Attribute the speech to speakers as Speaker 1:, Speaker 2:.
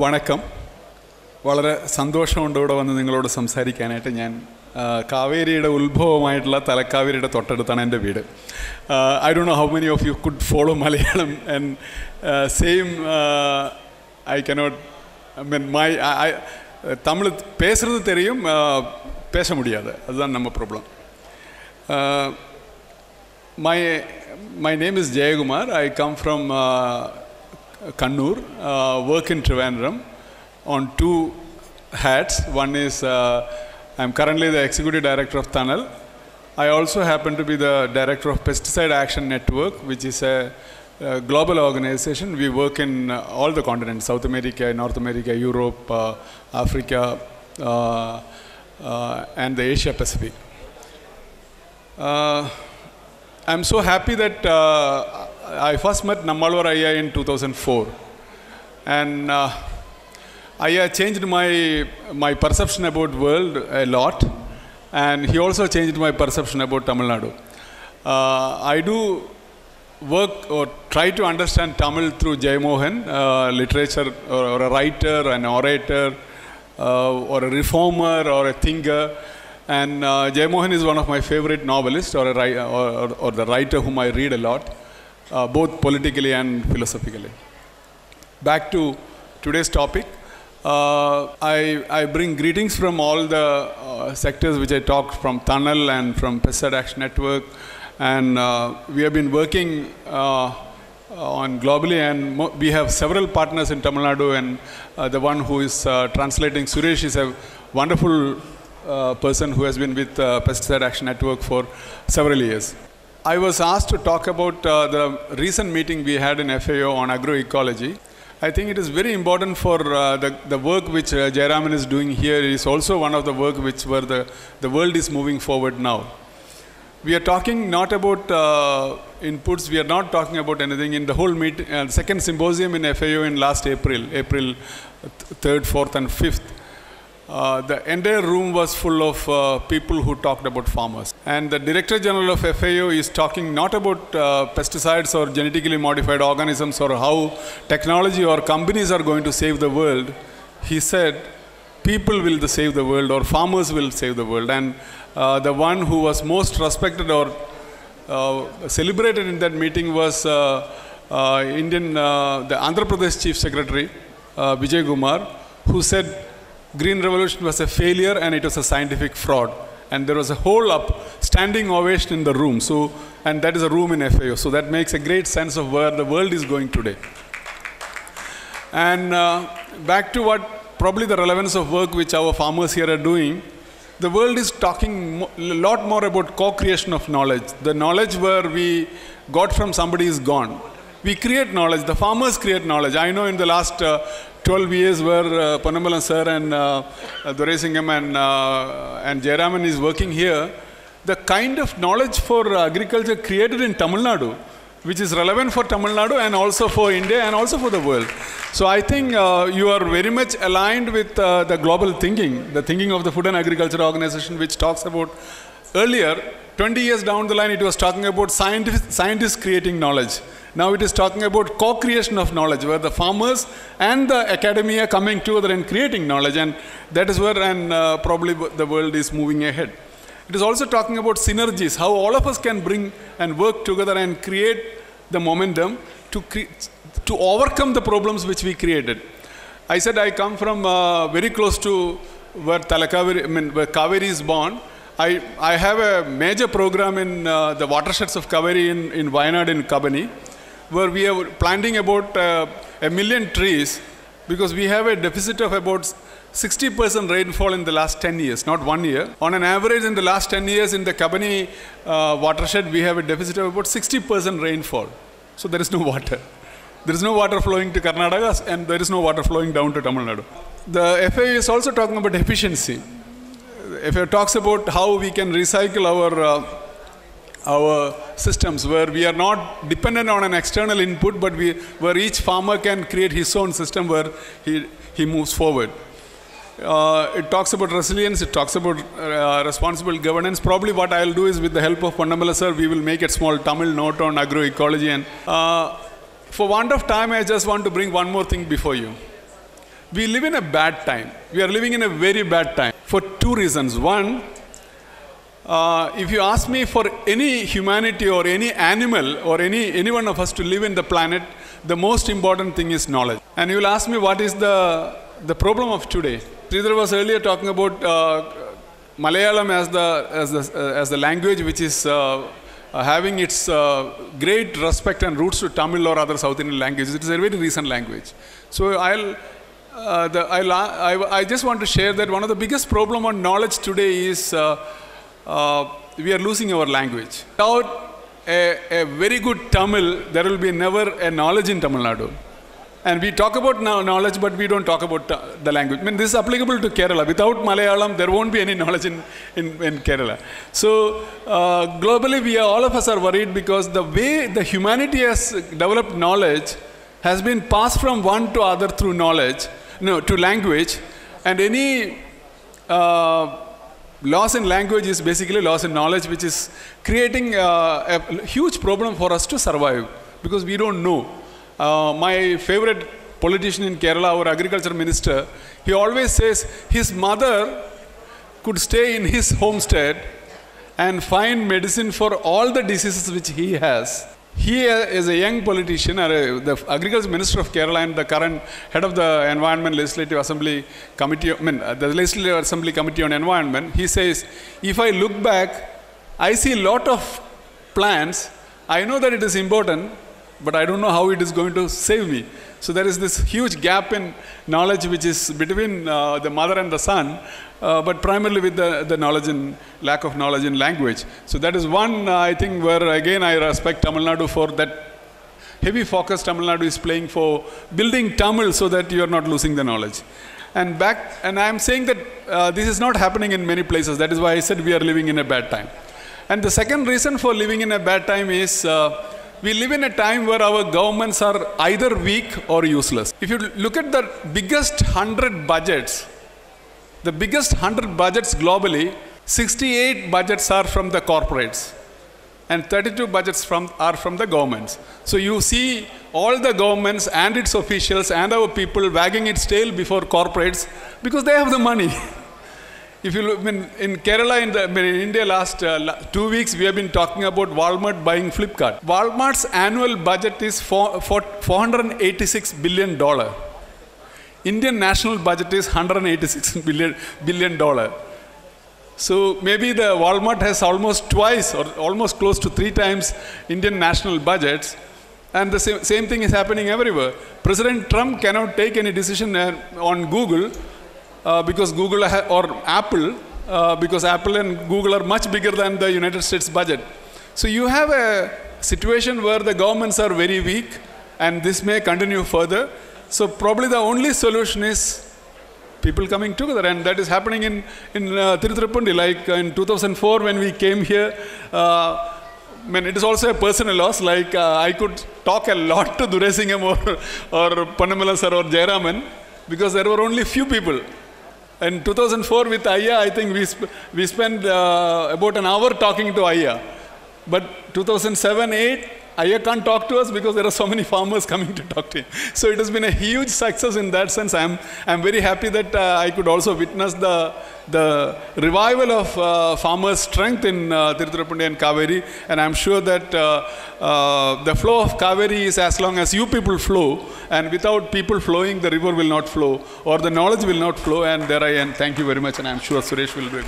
Speaker 1: വണക്കം. വളരെ സന്തോഷമുണ്ട് ഇവിടെ വന്ന് നിങ്ങളോട് സംസാരിക്കാനായിട്ട്. ഞാൻ കാവേരിയുടെ ഉത്ഭവമായിട്ടുള്ള തലക്കാവേരിയുടെ തൊട്ടടുത്താണ് എൻ്റെ വീട്. I don't know how many of you could follow Malayalam and same I cannot, I mean Tamil பேசுறது தெரியும், பேச முடியாது. அதுதான் நம்ம problem. My name is Jayakumar. I come from Kannur, work in Trivandrum on two hats. One is I'm currently the Executive Director of Tunnel. I also happen to be the Director of Pesticide Action Network, which is a global organization. We work in all the continents: South America, North America, Europe, Africa, and the Asia Pacific. I'm so happy that I first met Nammalwar Ayya in 2004, and Ayya changed my perception about world a lot, and he also changed my perception about Tamil Nadu. I do work or try to understand Tamil through Jayamohan, literature, or a writer, an orator, or a reformer, or a thinker. And Jayamohan is one of my favorite novelists, or the writer whom I read a lot, both politically and philosophically. Back to today's topic. I bring greetings from all the sectors which I talked from Tunnel and from Pesticide Action Network, and we have been working on globally, and we have several partners in Tamil Nadu, and the one who is translating, Suresh, is a wonderful person who has been with Pesticide Action Network for several years. I was asked to talk about the recent meeting we had in FAO on agroecology. I think it is very important for the work which Jayaraman is doing here. It is also one of the work where the world is moving forward now. We are talking not about inputs, we are not talking about anything. In the whole second symposium in FAO in last April 3rd, 4th and 5th, the entire room was full of people who talked about farmers. And the Director General of FAO is talking not about pesticides or genetically modified organisms or how technology or companies are going to save the world. He said, people will save the world, or farmers will save the world. And the one who was most respected or celebrated in that meeting was the Andhra Pradesh Chief Secretary, Vijay Kumar, who said, Green Revolution was a failure and it was a scientific fraud. And there was a whole standing ovation in the room. And that is a room in FAO. So that makes a great sense of where the world is going today. And back to what probably the relevance of work which our farmers here are doing, the world is talking a lot more about co-creation of knowledge. The knowledge where we got from somebody is gone. We create knowledge. The farmers create knowledge. I know in the last 12 years where Ponnambalam sir and Doraisingam and Jayaraman is working here, the kind of knowledge for agriculture created in Tamil Nadu, which is relevant for Tamil Nadu and also for India and also for the world. So I think you are very much aligned with the global thinking, the thinking of the Food and Agriculture Organization, which talks about earlier, 20 years down the line, it was talking about scientists creating knowledge. Now it is talking about co-creation of knowledge, where the farmers and the academia coming together and creating knowledge, and that is where probably the world is moving ahead. It is also talking about synergies, how all of us can bring and work together and create the momentum to overcome the problems which we created. I said I come from very close to where where Kaveri is born. I have a major program in the watersheds of Kaveri in Wayanad in Kabani, where we are planting about 1 million trees, because we have a deficit of about 60% rainfall in the last 10 years, not 1 year. On an average in the last 10 years in the Kabani watershed, we have a deficit of about 60% rainfall. So there is no water. There is no water flowing to Karnataka, and there is no water flowing down to Tamil Nadu. The FAO is also talking about efficiency. FAO talks about how we can recycle our systems, where we are not dependent on an external input, but where each farmer can create his own system where he moves forward. It talks about resilience, it talks about responsible governance. Probably what I'll do is, with the help of Ponnambalam sir, we will make a small Tamil note on agroecology. And For want of time, I just want to bring one more thing before you. we live in a bad time. We are living in a very bad time for two reasons. One, if you ask me for any humanity or any animal or any one of us to live in the planet, the most important thing is knowledge. And you will ask me what is the problem of today. Sridhar was earlier talking about Malayalam as the language which is having its great respect and roots to Tamil or other South Indian languages. It is a very recent language. So I just want to share that one of the biggest problem on knowledge today is we are losing our language. Without a very good Tamil, there will be never a knowledge in Tamil Nadu. And we talk about knowledge, but we don't talk about the language. I mean, this is applicable to Kerala. Without Malayalam, there won't be any knowledge in Kerala. So globally, all of us are worried because the way the humanity has developed knowledge has been passed from one to other through knowledge, to language. And any loss in language is basically loss in knowledge, which is creating a huge problem for us to survive because we don't know. My favorite politician in Kerala, our agriculture minister, he always says his mother could stay in his homestead and find medicine for all the diseases which he has. He is a young politician, the agriculture minister of Kerala and the current head of the Environment Legislative Assembly Committee, the Legislative Assembly Committee on Environment. He says, if I look back, I see a lot of plants. I know that it is important, but I don't know how it is going to save me. So there is this huge gap in knowledge which is between the mother and the son, but primarily with the knowledge and lack of knowledge in language. So that is one, I think, where again I respect Tamil Nadu for that heavy focus Tamil Nadu is playing for building Tamil so that you are not losing the knowledge. And I am saying that this is not happening in many places. That is why I said we are living in a bad time. And the second reason for living in a bad time is we live in a time where our governments are either weak or useless. If you look at the biggest 100 budgets, globally, 68 budgets are from the corporates and 32 budgets are from the governments. So you see all the governments and its officials and our people wagging its tail before corporates because they have the money. If you look, in Kerala, in India, last 2 weeks, we have been talking about Walmart buying Flipkart. Walmart's annual budget is $486 billion. Indian national budget is $186 billion. So maybe the Walmart has almost twice or almost close to 3 times Indian national budgets. And the same thing is happening everywhere. President Trump cannot take any decision on Google because Google or Apple, because Apple and Google are much bigger than the United States budget. So you have a situation where the governments are very weak, and this may continue further. So probably the only solution is people coming together, and that is happening in Tiruthirupundi. Like in 2004 when we came here, it is also a personal loss. Like I could talk a lot to Durasingam or Pannamala sir or Jayaraman because there were only few people. In 2004 with Ayya, I think we spent about an hour talking to Ayya. But 2007-8, Ayya can't talk to us because there are so many farmers coming to talk to him. So it has been a huge success in that sense. I'm very happy that I could also witness the revival of farmers' strength in Tiruthirupundi and Kaveri. And I'm sure that the flow of Kaveri is as long as you people flow. And without people flowing, the river will not flow or the knowledge will not flow. And there I am. Thank you very much. And I'm sure Suresh will do it.